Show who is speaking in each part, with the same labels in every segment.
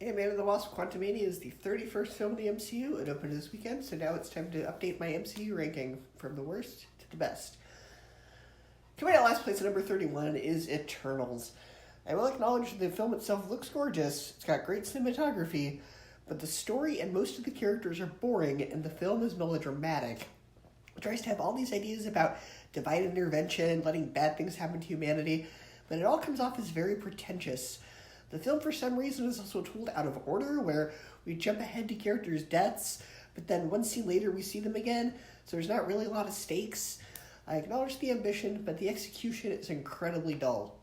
Speaker 1: Hey, Man of the Wasp: Quantumania is the 31st film in the MCU. It opened this weekend, so now it's time to update my MCU ranking from the worst to the best. Coming out last place at number 31 is Eternals. I will acknowledge the film itself looks gorgeous, it's got great cinematography, but the story and most of the characters are boring, and the film is melodramatic. It tries to have all these ideas about divine intervention, letting bad things happen to humanity, but it all comes off as very pretentious. The film, for some reason, is also told out of order, where we jump ahead to characters' deaths, but then one scene later we see them again, so there's not really a lot of stakes. I acknowledge the ambition, but the execution is incredibly dull.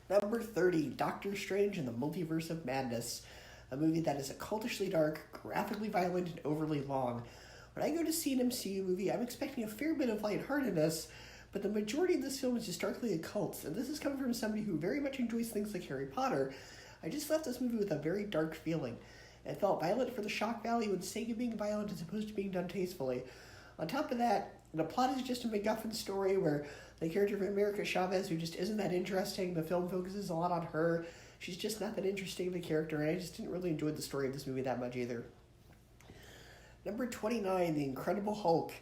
Speaker 1: Number 30, Doctor Strange and the Multiverse of Madness, a movie that is occultishly dark, graphically violent, and overly long. When I go to see an MCU movie, I'm expecting a fair bit of lightheartedness, but the majority of this film is just darkly occult, and this is coming from somebody who very much enjoys things like Harry Potter. I just left this movie with a very dark feeling. It felt violent for the shock value and sake of being violent as opposed to being done tastefully. On top of that, the plot is just a MacGuffin story where the character of America Chavez, who just isn't that interesting, the film focuses a lot on her. She's just not that interesting of a character, and I just didn't really enjoy the story of this movie that much either. Number 29, The Incredible Hulk.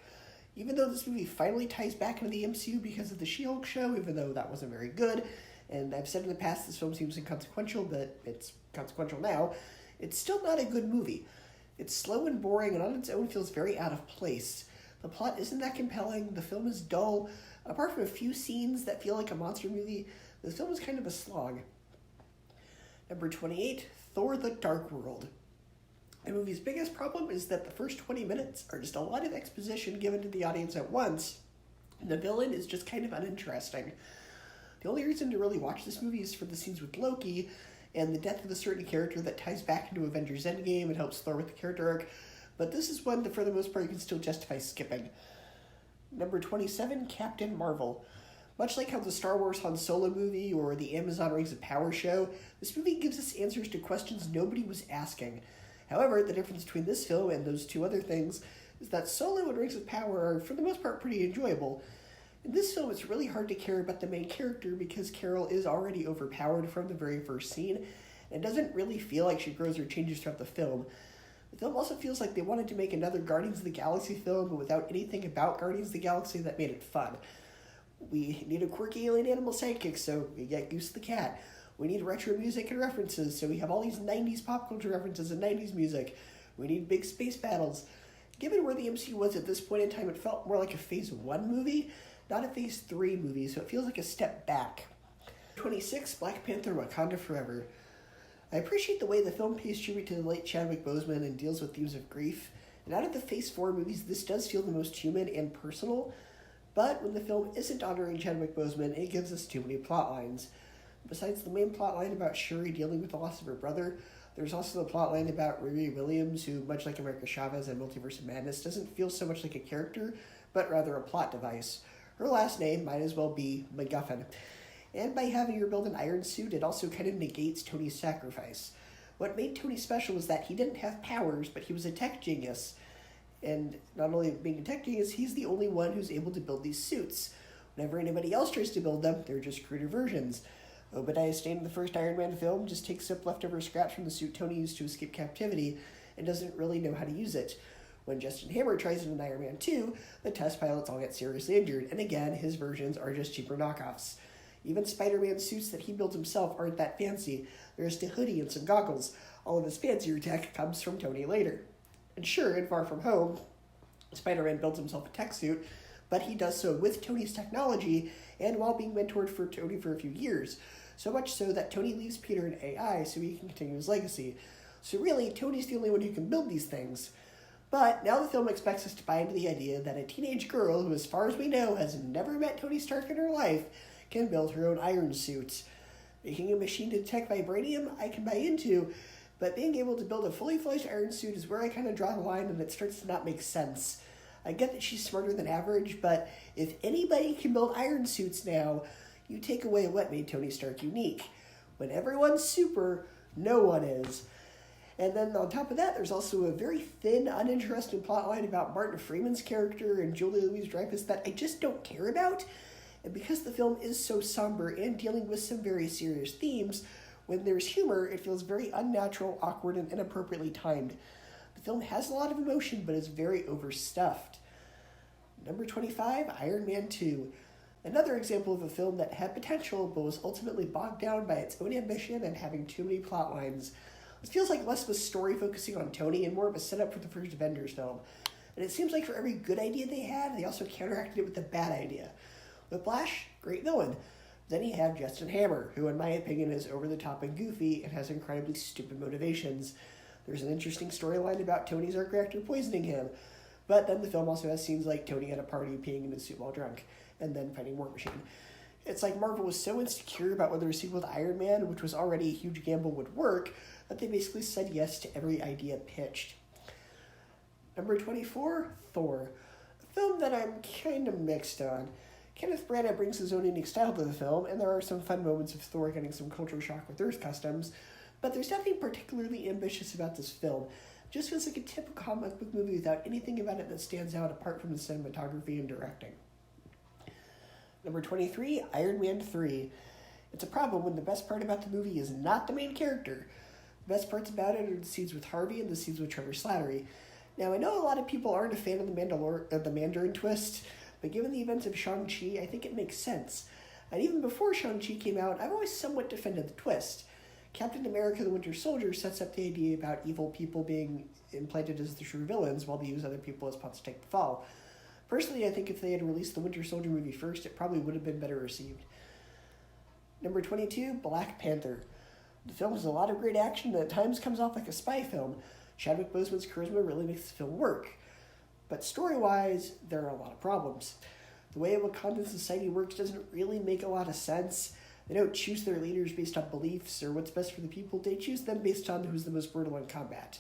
Speaker 1: Even though this movie finally ties back into the MCU because of the She-Hulk show, even though that wasn't very good, and I've said in the past this film seems inconsequential, but it's consequential now, it's still not a good movie. It's slow and boring, and on its own feels very out of place. The plot isn't that compelling, the film is dull. Apart from a few scenes that feel like a monster movie, the film is kind of a slog. Number 28, Thor: The Dark World. The movie's biggest problem is that the first 20 minutes are just a lot of exposition given to the audience at once, and the villain is just kind of uninteresting. The only reason to really watch this movie is for the scenes with Loki and the death of a certain character that ties back into Avengers Endgame and helps Thor with the character arc, but this is one that for the most part you can still justify skipping. Number 27, Captain Marvel. Much like how the Star Wars Han Solo movie or the Amazon Rings of Power show, this movie gives us answers to questions nobody was asking. However, the difference between this film and those two other things is that Solo and Rings of Power are, for the most part, pretty enjoyable. In this film, it's really hard to care about the main character because Carol is already overpowered from the very first scene, and doesn't really feel like she grows or changes throughout the film. The film also feels like they wanted to make another Guardians of the Galaxy film, but without anything about Guardians of the Galaxy that made it fun. We need a quirky alien animal sidekick, so we get Goose the Cat. We need retro music and references, so we have all these 90s pop culture references and 90s music. We need big space battles. Given where the MCU was at this point in time, it felt more like a Phase 1 movie, not a Phase 3 movie, so it feels like a step back. 26, Black Panther: Wakanda Forever. I appreciate the way the film pays tribute to the late Chadwick Boseman and deals with themes of grief, and out of the Phase 4 movies, this does feel the most human and personal, but when the film isn't honoring Chadwick Boseman, it gives us too many plot lines. Besides the main plotline about Shuri dealing with the loss of her brother, there's also the plotline about Riri Williams, who, much like America Chavez and Multiverse of Madness, doesn't feel so much like a character, but rather a plot device. Her last name might as well be MacGuffin. And by having her build an iron suit, it also kind of negates Tony's sacrifice. What made Tony special was that he didn't have powers, but he was a tech genius. And not only being a tech genius, he's the only one who's able to build these suits. Whenever anybody else tries to build them, they're just cruder versions. Obadiah Stane in the first Iron Man film just takes up leftover scraps from the suit Tony used to escape captivity and doesn't really know how to use it. When Justin Hammer tries it in Iron Man 2, the test pilots all get seriously injured, and again, his versions are just cheaper knockoffs. Even Spider-Man's suits that he builds himself aren't that fancy. There's a hoodie and some goggles. All of his fancier tech comes from Tony later. And sure, in Far From Home, Spider-Man builds himself a tech suit, but he does so with Tony's technology and while being mentored for Tony for a few years. So much so that Tony leaves Peter in AI so he can continue his legacy. So really, Tony's the only one who can build these things. But now the film expects us to buy into the idea that a teenage girl who, as far as we know, has never met Tony Stark in her life, can build her own iron suit. Making a machine to detect vibranium, I can buy into, but being able to build a fully fledged iron suit is where I kind of draw the line and it starts to not make sense. I get that she's smarter than average, but if anybody can build iron suits now, you take away what made Tony Stark unique. When everyone's super, no one is. And then on top of that, there's also a very thin, uninteresting plotline about Martin Freeman's character and Julia Louis-Dreyfus that I just don't care about. And because the film is so somber and dealing with some very serious themes, When there's humor, it feels very unnatural, awkward, and inappropriately timed. The film has a lot of emotion, but is very overstuffed. Number 25, Iron Man 2. Another example of a film that had potential, but was ultimately bogged down by its own ambition and having too many plot lines. It feels like less of a story focusing on Tony and more of a setup for the first Avengers film. And it seems like for every good idea they had, they also counteracted it with a bad idea. Whiplash, great villain. Then you have Justin Hammer, who in my opinion is over the top and goofy and has incredibly stupid motivations. There's an interesting storyline about Tony's arc reactor poisoning him, but then the film also has scenes like Tony at a party peeing in his suit while drunk, and then fighting War Machine. It's like Marvel was so insecure about whether a sequel to Iron Man, which was already a huge gamble, would work, that they basically said yes to every idea pitched. Number 24, Thor. A film that I'm kind of mixed on. Kenneth Branagh brings his own unique style to the film, and there are some fun moments of Thor getting some culture shock with Earth customs, but there's nothing particularly ambitious about this film. It just feels like a typical comic book movie without anything about it that stands out apart from the cinematography and directing. Number 23, Iron Man 3. It's a problem when the best part about the movie is not the main character. The best parts about it are the scenes with Harvey and the scenes with Trevor Slattery. Now, I know a lot of people aren't a fan of the Mandarin twist, but given the events of Shang-Chi, I think it makes sense. And even before Shang-Chi came out, I've always somewhat defended the twist. Captain America the Winter Soldier sets up the idea about evil people being implanted as the true villains while they use other people as pawns to take the fall. Personally, I think if they had released the Winter Soldier movie first, it probably would have been better received. Number 22, Black Panther. The film has a lot of great action and at times comes off like a spy film. Chadwick Boseman's charisma really makes the film work. But story-wise, there are a lot of problems. The way Wakandan society works doesn't really make a lot of sense. They don't choose their leaders based on beliefs or what's best for the people. They choose them based on who's the most brutal in combat.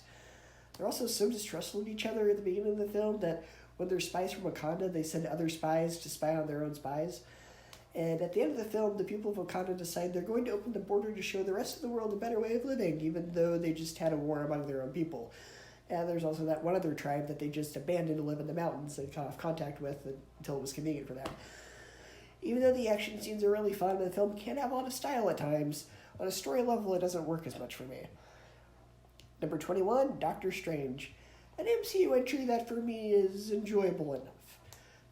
Speaker 1: They're also so distrustful of each other at the beginning of the film that when they're spies from Wakanda, they send other spies to spy on their own spies. And at the end of the film, the people of Wakanda decide they're going to open the border to show the rest of the world a better way of living, even though they just had a war among their own people. And there's also that one other tribe that they just abandoned to live in the mountains and cut off contact with until it was convenient for them. Even though the action scenes are really fun, the film can have a lot of style at times. On a story level, it doesn't work as much for me. Number 21, Doctor Strange. An MCU entry that for me is enjoyable enough.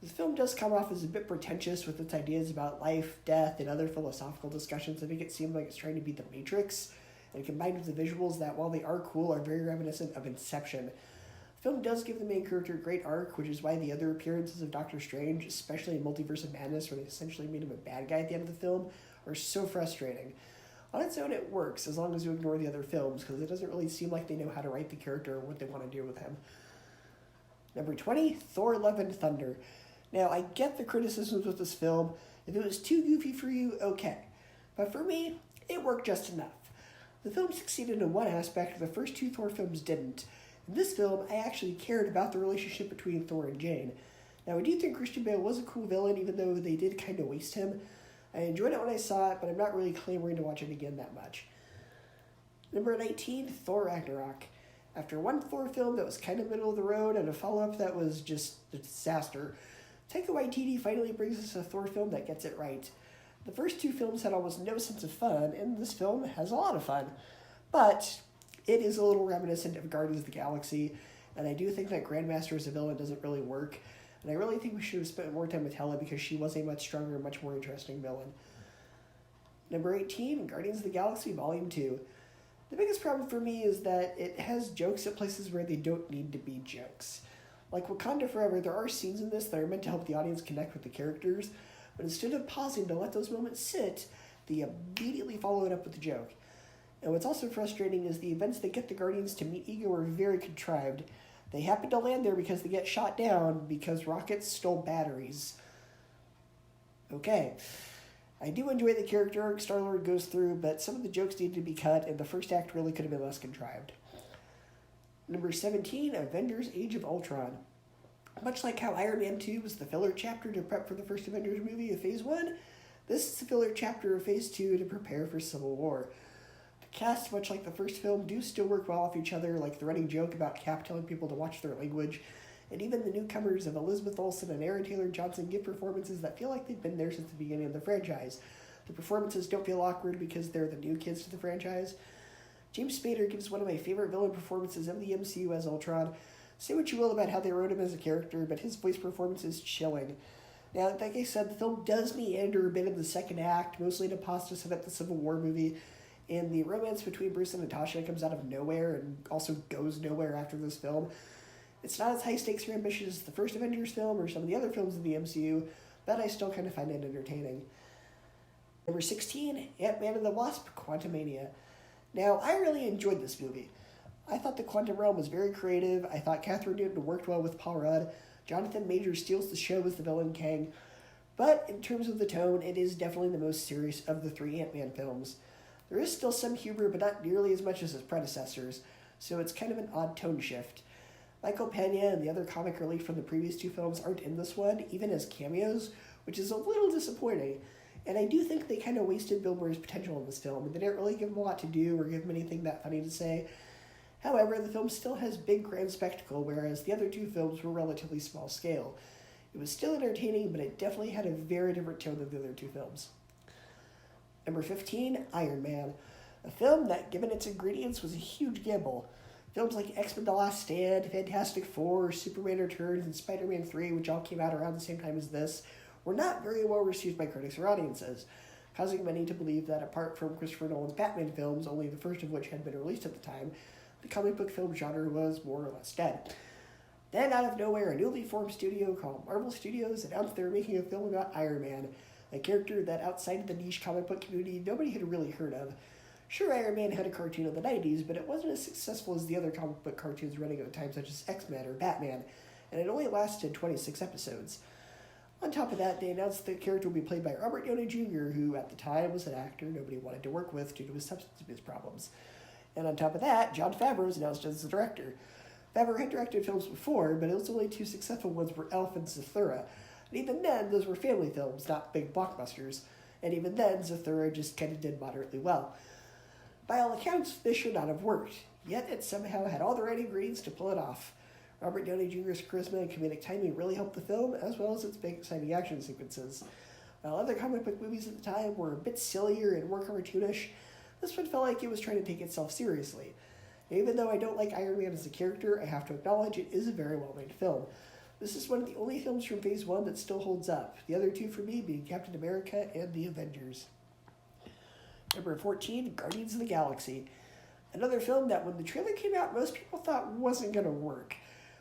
Speaker 1: The film does come off as a bit pretentious with its ideas about life, death, and other philosophical discussions that make it seem like it's trying to be The Matrix, and combined with the visuals that, while they are cool, are very reminiscent of Inception. The film does give the main character a great arc, which is why the other appearances of Doctor Strange, especially in Multiverse of Madness, where they essentially made him a bad guy at the end of the film, are so frustrating. On its own, it works, as long as you ignore the other films, because it doesn't really seem like they know how to write the character or what they want to do with him. Number 20, Thor Love and Thunder. Now, I get the criticisms with this film. If it was too goofy for you, okay. But for me, it worked just enough. The film succeeded in one aspect the first two Thor films didn't. In this film, I actually cared about the relationship between Thor and Jane. Now, I do think Christian Bale was a cool villain, even though they did kind of waste him. I enjoyed it when I saw it, but I'm not really clamoring to watch it again that much. Number 19, Thor Ragnarok. After one Thor film that was kind of middle of the road and a follow-up that was just a disaster, Taika Waititi finally brings us a Thor film that gets it right. The first two films had almost no sense of fun, and this film has a lot of fun. But it is a little reminiscent of Guardians of the Galaxy, and I do think that Grandmaster as a villain doesn't really work. And I really think we should have spent more time with Hela because she was a much stronger, much more interesting villain. Number 18, Guardians of the Galaxy Volume 2. The biggest problem for me is that it has jokes at places where they don't need to be jokes. Like Wakanda Forever, there are scenes in this that are meant to help the audience connect with the characters, but instead of pausing to let those moments sit, they immediately follow it up with a joke. And what's also frustrating is the events that get the Guardians to meet Ego are very contrived. They happen to land there because they get shot down because rockets stole batteries. Okay. I do enjoy the character arc Star-Lord goes through, but some of the jokes needed to be cut, and the first act really could have been less contrived. Number 17, Avengers Age of Ultron. Much like how Iron Man 2 was the filler chapter to prep for the first Avengers movie of Phase 1, this is the filler chapter of Phase 2 to prepare for Civil War. The cast, much like the first film, do still work well off each other, like the running joke about Cap telling people to watch their language, and even the newcomers of Elizabeth Olsen and Aaron Taylor-Johnson give performances that feel like they've been there since the beginning of the franchise. The performances don't feel awkward because they're the new kids to the franchise. James Spader gives one of my favorite villain performances of the MCU as Ultron. Say what you will about how they wrote him as a character, but his voice performance is chilling. Now, like I said, the film does meander a bit in the second act, mostly to pasta set up the Civil War movie, and the romance between Bruce and Natasha comes out of nowhere and also goes nowhere after this film. It's not as high stakes or ambitious as the first Avengers film or some of the other films in the MCU, but I still kind of find it entertaining. Number 16, Ant-Man and the Wasp: Quantumania. Now, I really enjoyed this movie. I thought the Quantum Realm was very creative. I thought Catherine Newton worked well with Paul Rudd. Jonathan Majors steals the show as the villain Kang. But in terms of the tone, it is definitely the most serious of the three Ant-Man films. There is still some humor, but not nearly as much as his predecessors, so it's kind of an odd tone shift. Michael Pena and the other comic relief from the previous two films aren't in this one, even as cameos, which is a little disappointing. And I do think they kind of wasted Bill Murray's potential in this film, and they didn't really give him a lot to do or give him anything that funny to say. However, the film still has big grand spectacle, whereas the other two films were relatively small scale. It was still entertaining, but it definitely had a very different tone than the other two films. Number 15, Iron Man. A film that, given its ingredients, was a huge gamble. Films like X-Men: The Last Stand, Fantastic Four, Superman Returns, and Spider-Man 3, which all came out around the same time as this, were not very well received by critics or audiences, causing many to believe that apart from Christopher Nolan's Batman films, only the first of which had been released at the time, the comic book film genre was more or less dead. Then, out of nowhere, a newly formed studio called Marvel Studios announced they were making a film about Iron Man, a character that outside of the niche comic book community nobody had really heard of. Sure, Iron Man had a cartoon in the 90s, but it wasn't as successful as the other comic book cartoons running at the time, such as X-Men or Batman, and it only lasted 26 episodes. On top of that, they announced the character would be played by Robert Downey Jr., who at the time was an actor nobody wanted to work with due to his substance abuse problems. And on top of that, Jon Favreau was announced as the director. Favreau had directed films before, but his only two successful ones were Elf and Zathura. And even then, those were family films, not big blockbusters. And even then, Zathura just kind of did moderately well. By all accounts, this should not have worked, yet it somehow had all the right ingredients to pull it off. Robert Downey Jr.'s charisma and comedic timing really helped the film, as well as its big, exciting action sequences. While other comic book movies at the time were a bit sillier and more cartoonish, this one felt like it was trying to take itself seriously. And even though I don't like Iron Man as a character, I have to acknowledge it is a very well-made film. This is one of the only films from Phase 1 that still holds up, the other two for me being Captain America and The Avengers. Number 14, Guardians of the Galaxy. Another film that when the trailer came out, most people thought wasn't going to work.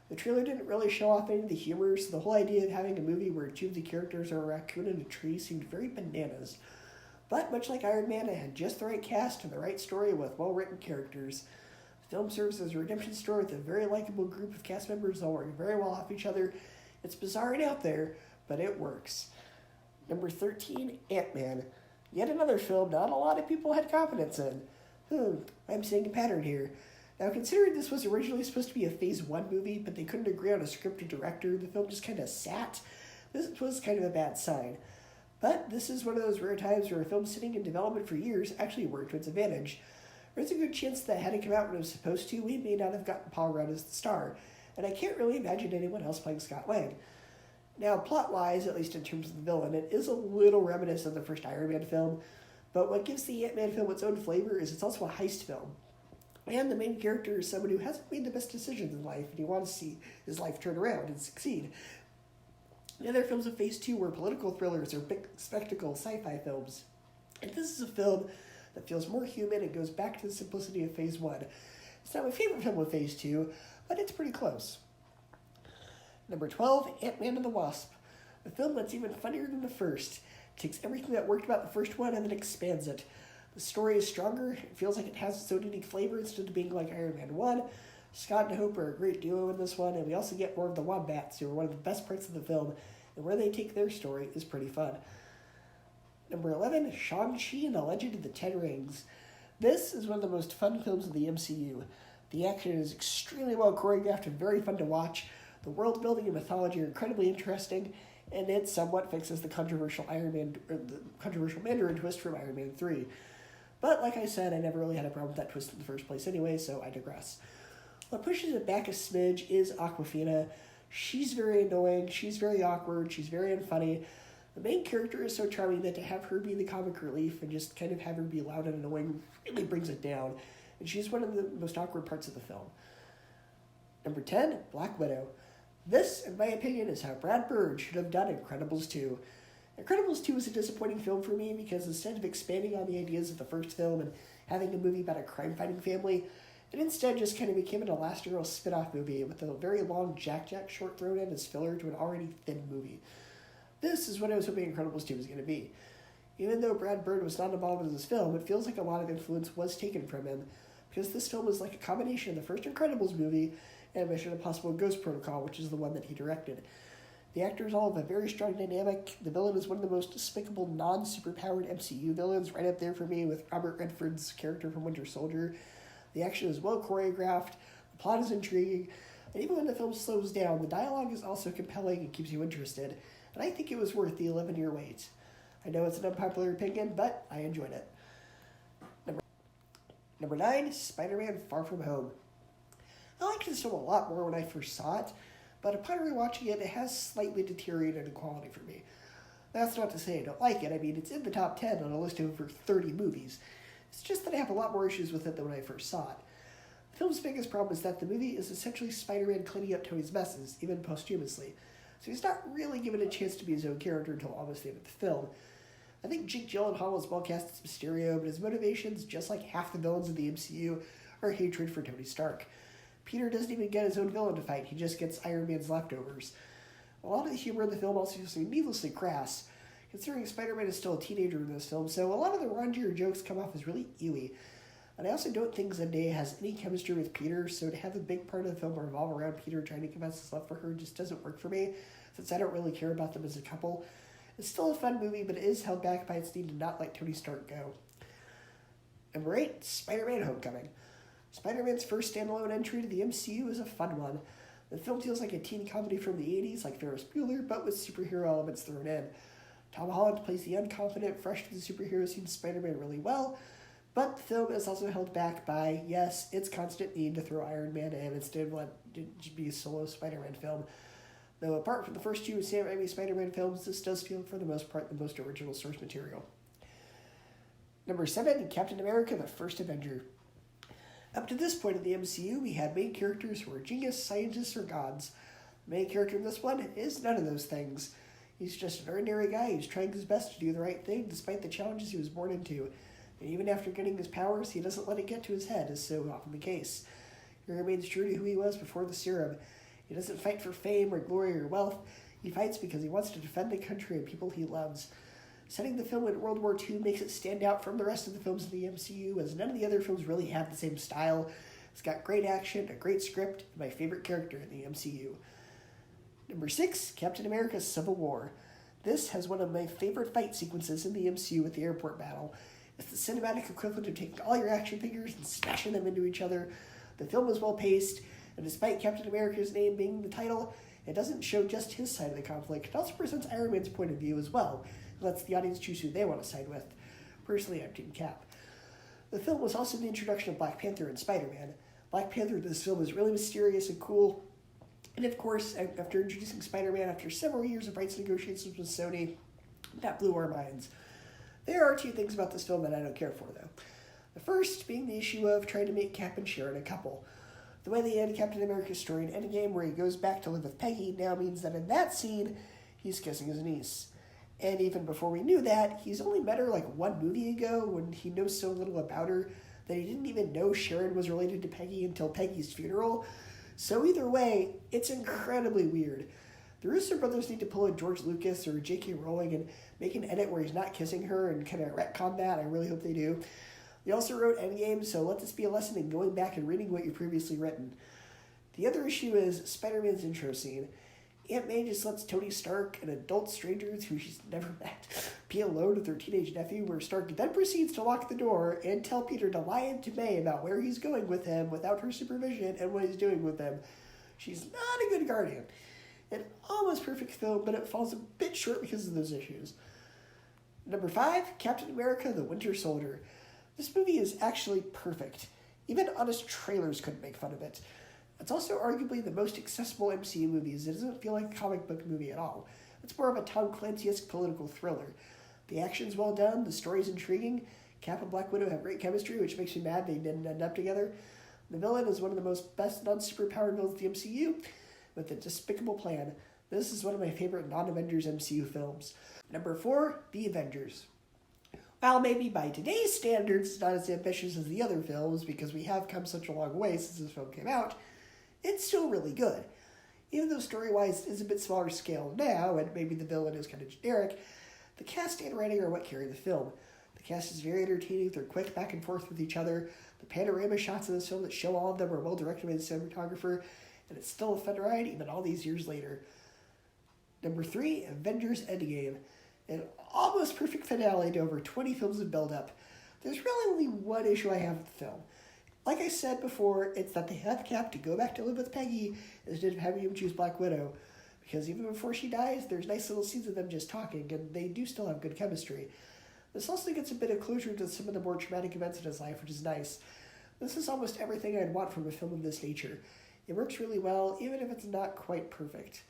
Speaker 1: The trailer didn't really show off any of the humor, so the whole idea of having a movie where two of the characters are a raccoon and a tree seemed very bananas. But much like Iron Man, it had just the right cast and the right story with well-written characters. The film serves as a redemption story with a very likable group of cast members all working very well off each other. It's bizarre and out there, but it works. Number 13, Ant-Man. Yet another film not a lot of people had confidence in. I'm seeing a pattern here. Now, considering this was originally supposed to be a Phase 1 movie, but they couldn't agree on a script and director, the film just kind of sat. This was kind of a bad sign. But this is one of those rare times where a film sitting in development for years actually worked to its advantage. There's a good chance that had it come out when it was supposed to, we may not have gotten Paul Rudd as the star, and I can't really imagine anyone else playing Scott Lang. Now, plot-wise, at least in terms of the villain, it is a little reminiscent of the first Iron Man film, but what gives the Ant-Man film its own flavor is it's also a heist film. And the main character is someone who hasn't made the best decisions in life, and he wants to see his life turn around and succeed. The other films of Phase 2 were political thrillers or big spectacle sci-fi films. And this is a film that feels more human and goes back to the simplicity of Phase 1. It's not my favorite film of Phase 2, but it's pretty close. Number 12, Ant-Man and the Wasp. A film that's even funnier than the first. It takes everything that worked about the first one and then expands it. The story is stronger, it feels like it has its own unique flavor instead of being like Iron Man 1. Scott and Hope are a great duo in this one, and we also get more of the Wombats, who are one of the best parts of the film, and where they take their story is pretty fun. Number 11, Shang-Chi and the Legend of the Ten Rings. This is one of the most fun films of the MCU. The action is extremely well choreographed and very fun to watch. The world building and mythology are incredibly interesting, and it somewhat fixes the controversial Mandarin twist from Iron Man 3. But like I said, I never really had a problem with that twist in the first place anyway, so I digress. What pushes it back a smidge is Awkwafina. She's very annoying, she's very awkward, she's very unfunny, The main character is so charming that to have her be the comic relief and just kind of have her be loud and annoying really brings it down, and she's one of the most awkward parts of the film. Number 10, Black Widow. This, in my opinion, is how Brad Bird should have done Incredibles 2. Incredibles 2 was a disappointing film for me because instead of expanding on the ideas of the first film and having a movie about a crime-fighting family, it instead just kind of became an elastigirl spin-off movie with a very long Jack short thrown in as filler to an already thin movie. This is what I was hoping Incredibles 2 was going to be. Even though Brad Bird was not involved in this film, it feels like a lot of influence was taken from him, because this film is like a combination of the first Incredibles movie and Mission Impossible Ghost Protocol, which is the one that he directed. The actors all have a very strong dynamic. The villain is one of the most despicable non-superpowered MCU villains, right up there for me with Robert Redford's character from Winter Soldier. The action is well choreographed, the plot is intriguing, and even when the film slows down, the dialogue is also compelling and keeps you interested, and I think it was worth the 11-year wait. I know it's an unpopular opinion, but I enjoyed it. Number 9, Spider-Man Far From Home. I liked this film a lot more when I first saw it, but upon rewatching it, it has slightly deteriorated in quality for me. That's not to say I don't like it. I mean, it's in the top 10 on a list of over 30 movies. It's just that I have a lot more issues with it than when I first saw it. The film's biggest problem is that the movie is essentially Spider-Man cleaning up Tony's messes, even posthumously, so he's not really given a chance to be his own character until almost the end of the film. I think Jake Gyllenhaal is well cast as Mysterio, but his motivations, just like half the villains of the MCU, are hatred for Tony Stark. Peter doesn't even get his own villain to fight, he just gets Iron Man's leftovers. A lot of the humor in the film also seems needlessly crass, considering Spider-Man is still a teenager in this film, so a lot of the raunchier jokes come off as really ewy. And I also don't think Zendaya has any chemistry with Peter, so to have a big part of the film revolve around Peter trying to confess his love for her just doesn't work for me, since I don't really care about them as a couple. It's still a fun movie, but it is held back by its need to not let Tony Stark go. Number 8, Spider-Man Homecoming. Spider-Man's first standalone entry to the MCU is a fun one. The film feels like a teen comedy from the 80s, like Ferris Bueller, but with superhero elements thrown in. Tom Holland plays the unconfident, fresh to the superhero scene Spider-Man really well, but the film is also held back by, yes, its constant need to throw Iron Man in instead of let it be a solo Spider-Man film. Though apart from the first two Sam Raimi Spider-Man films, this does feel for the most part the most original source material. Number 7, Captain America, the First Avenger. Up to this point in the MCU, we had main characters who were genius, scientists, or gods. The main character in this one is none of those things. He's just a very ordinary guy who's trying his best to do the right thing despite the challenges he was born into. And even after getting his powers, he doesn't let it get to his head, as so often the case. He remains true to who he was before the serum. He doesn't fight for fame or glory or wealth. He fights because he wants to defend the country and people he loves. Setting the film in World War II makes it stand out from the rest of the films in the MCU, as none of the other films really have the same style. It's got great action, a great script, and my favorite character in the MCU. Number 6, Captain America Civil War. This has one of my favorite fight sequences in the MCU with the airport battle. It's the cinematic equivalent of taking all your action figures and smashing them into each other. The film is well paced, and despite Captain America's name being the title, it doesn't show just his side of the conflict. It also presents Iron Man's point of view as well. It lets the audience choose who they want to side with. Personally, I'm Team Cap. The film was also the introduction of Black Panther and Spider-Man. Black Panther in this film is really mysterious and cool. And of course, after introducing Spider-Man after several years of rights negotiations with Sony, that blew our minds. There are 2 things about this film that I don't care for, though. The first being the issue of trying to make Cap and Sharon a couple. The way they end Captain America's story in Endgame, where he goes back to live with Peggy, now means that in that scene, he's kissing his niece. And even before we knew that, he's only met her like 1 movie ago when he knows so little about her that he didn't even know Sharon was related to Peggy until Peggy's funeral. So either way, it's incredibly weird. The Russo brothers need to pull in George Lucas or J.K. Rowling and make an edit where he's not kissing her and kind of retcon that. I really hope they do. They also wrote Endgame, so let this be a lesson in going back and reading what you've previously written. The other issue is Spider-Man's intro scene. Aunt May just lets Tony Stark and adult strangers who she's never met be alone with her teenage nephew, where Stark then proceeds to lock the door and tell Peter to lie to May about where he's going with him without her supervision and what he's doing with them. She's not a good guardian. An almost perfect film, but it falls a bit short because of those issues. Number 5, Captain America, the Winter Soldier. This movie is actually perfect. Even honest trailers couldn't make fun of it. It's also arguably the most accessible MCU movie, as it doesn't feel like a comic book movie at all. It's more of a Tom Clancy-esque political thriller. The action's well done, the story's intriguing. Cap and Black Widow have great chemistry, which makes me mad they didn't end up together. The villain is one of the most best non-superpowered villains of the MCU, with a despicable plan. This is one of my favorite non-Avengers MCU films. Number 4, The Avengers. While maybe by today's standards it's not as ambitious as the other films, because we have come such a long way since this film came out, it's still really good. Even though story-wise it's a bit smaller scale now, and maybe the villain is kind of generic, the cast and writing are what carry the film. The cast is very entertaining, they're quick back and forth with each other. The panorama shots in this film that show all of them are well directed by the cinematographer, and it's still a fun ride even all these years later. Number 3, Avengers Endgame. An almost perfect finale to over 20 films of build-up. There's really only one issue I have with the film. Like I said before, it's that they have Cap to go back to live with Peggy instead of having him choose Black Widow. Because even before she dies, there's nice little scenes of them just talking, and they do still have good chemistry. This also gets a bit of closure to some of the more traumatic events in his life, which is nice. This is almost everything I'd want from a film of this nature. It works really well, even if it's not quite perfect.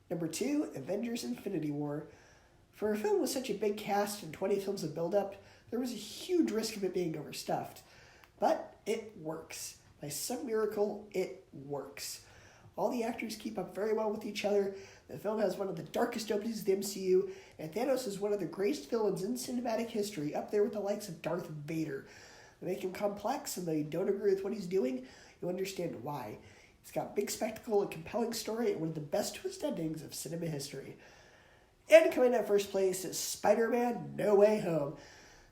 Speaker 1: Number 2, Avengers Infinity War. For a film with such a big cast and 20 films of build-up, there was a huge risk of it being overstuffed. But it works. By some miracle, it works. All the actors keep up very well with each other. The film has one of the darkest openings of the MCU, and Thanos is one of the greatest villains in cinematic history, up there with the likes of Darth Vader. They make him complex, and though you don't agree with what he's doing, you understand why. He's got big spectacle, a compelling story, and one of the best twist endings of cinema history. And coming in first place is Spider-Man No Way Home.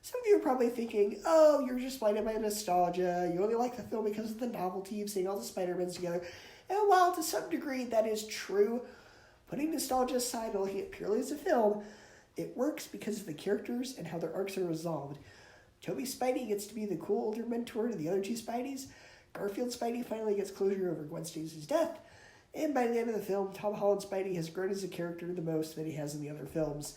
Speaker 1: Some of you are probably thinking, oh, you're just blinded by nostalgia. You only like the film because of the novelty of seeing all the Spider-Mans together. And while to some degree that is true, putting nostalgia aside and looking at it purely as a film, it works because of the characters and how their arcs are resolved. Toby Spidey gets to be the cool older mentor to the other two Spideys. Garfield Spidey finally gets closure over Gwen Stacy's death. And by the end of the film, Tom Holland Spidey has grown as a character the most that he has in the other films.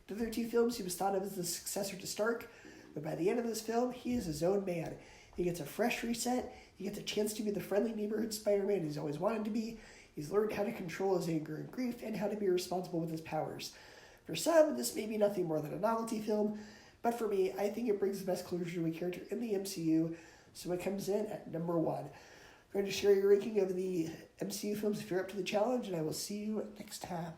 Speaker 1: In the other two films, he was thought of as the successor to Stark, but by the end of this film, he is his own man. He gets a fresh reset, he gets a chance to be the friendly neighborhood Spider-Man he's always wanted to be, he's learned how to control his anger and grief, and how to be responsible with his powers. For some, this may be nothing more than a novelty film, but for me, I think it brings the best closure to a character in the MCU, so it comes in at number 1. I'm going to share your ranking of the MCU films if you're up to the challenge, and I will see you next time.